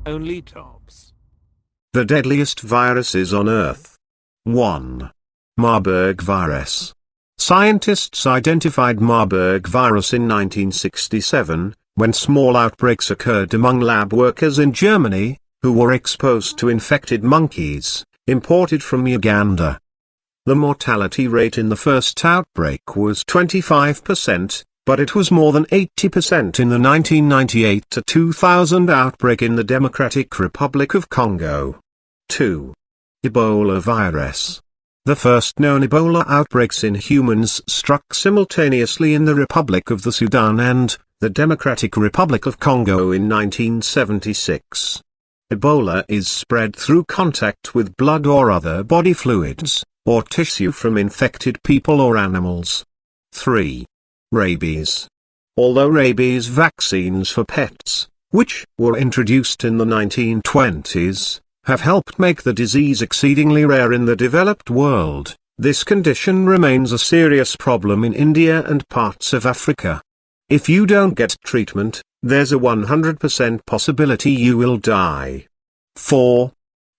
Onlytops. The deadliest viruses on Earth. 1. Marburg virus. Scientists identified Marburg virus in 1967, when small outbreaks occurred among lab workers in Germany, who were exposed to infected monkeys, imported from Uganda. The mortality rate in the first outbreak was 25%, but it was more than 80% in the 1998 to 2000 outbreak in the Democratic Republic of Congo. 2. Ebola virus. The first known Ebola outbreaks in humans struck simultaneously in the Republic of the Sudan and the Democratic Republic of Congo in 1976. Ebola is spread through contact with blood or other body fluids, or tissue from infected people or animals. 3. Rabies. Although rabies vaccines for pets, which were introduced in the 1920s, have helped make the disease exceedingly rare in the developed world, this condition remains a serious problem in India and parts of Africa. If you don't get treatment, there's a 100% possibility you will die. 4.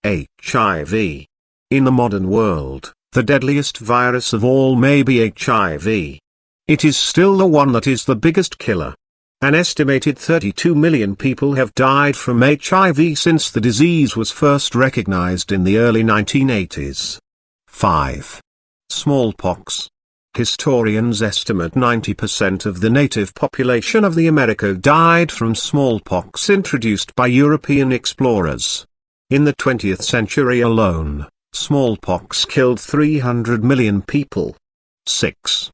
HIV. In the modern world, the deadliest virus of all may be HIV. It is still the one that is the biggest killer. An estimated 32 million people have died from HIV since the disease was first recognized in the early 1980s. 5. Smallpox. Historians estimate 90% of the native population of the America died from smallpox introduced by European explorers. In the 20th century alone, smallpox killed 300 million people. 6.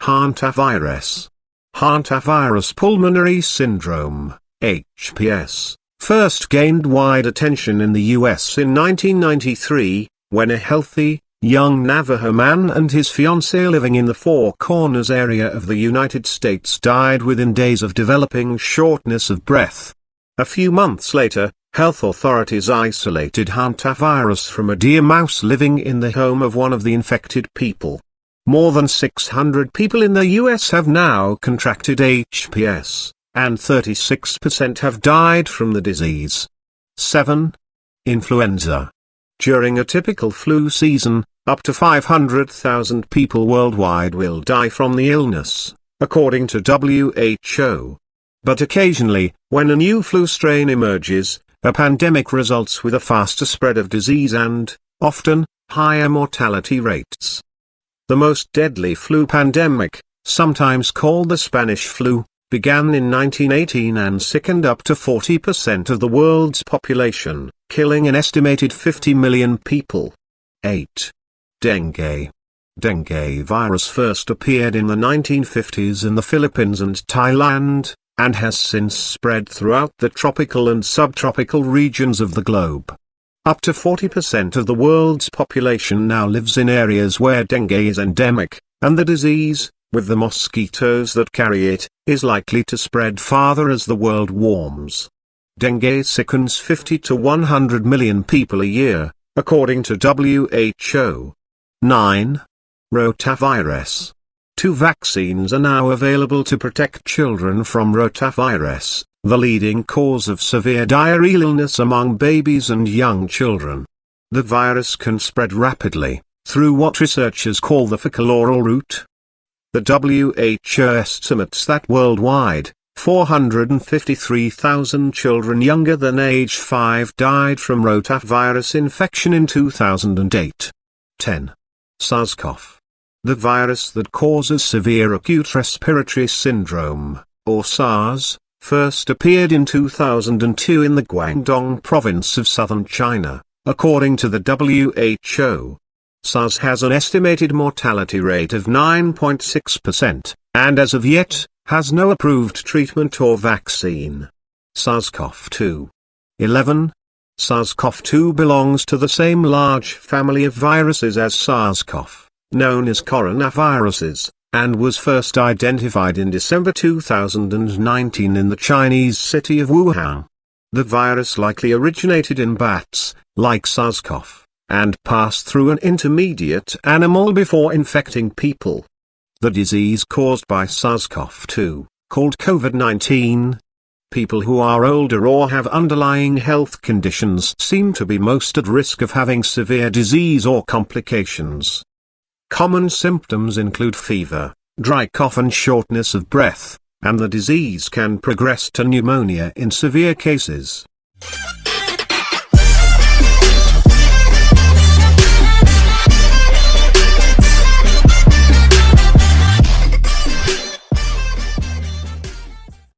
Hantavirus. Hantavirus pulmonary syndrome, HPS, first gained wide attention in the US in 1993, when a healthy, young Navajo man and his fiancée living in the Four Corners area of the United States died within days of developing shortness of breath. A few months later, health authorities isolated hantavirus from a deer mouse living in the home of one of the infected people. More than 600 people in the US have now contracted HPS, and 36% have died from the disease. 7. Influenza. During a typical flu season, up to 500,000 people worldwide will die from the illness, according to WHO. But occasionally, when a new flu strain emerges, a pandemic results with a faster spread of disease and, often, higher mortality rates. The most deadly flu pandemic, sometimes called the Spanish flu, began in 1918 and sickened up to 40% of the world's population, killing an estimated 50 million people. 8. Dengue. Dengue virus first appeared in the 1950s in the Philippines and Thailand, and has since spread throughout the tropical and subtropical regions of the globe. Up to 40% of the world's population now lives in areas where dengue is endemic, and the disease, with the mosquitoes that carry it, is likely to spread farther as the world warms. Dengue sickens 50 to 100 million people a year, according to WHO. 9. Rotavirus. 2 vaccines are now available to protect children from rotavirus, the leading cause of severe diarrheal illness among babies and young children. The virus can spread rapidly, through what researchers call the fecal-oral route. The WHO estimates that worldwide, 453,000 children younger than age 5 died from rotavirus infection in 2008. 10. SARS-CoV. The virus that causes severe acute respiratory syndrome, or SARS, first appeared in 2002 in the Guangdong province of southern China, according to the WHO. SARS has an estimated mortality rate of 9.6%, and as of yet, has no approved treatment or vaccine. SARS-CoV-2. 11. SARS-CoV-2 belongs to the same large family of viruses as SARS-CoV, known as coronaviruses, and was first identified in December 2019 in the Chinese city of Wuhan. The virus likely originated in bats, like SARS-CoV, and passed through an intermediate animal before infecting people. The disease caused by SARS-CoV-2, called COVID-19, People who are older or have underlying health conditions seem to be most at risk of having severe disease or complications. Common symptoms include fever, dry cough and shortness of breath, and the disease can progress to pneumonia in severe cases.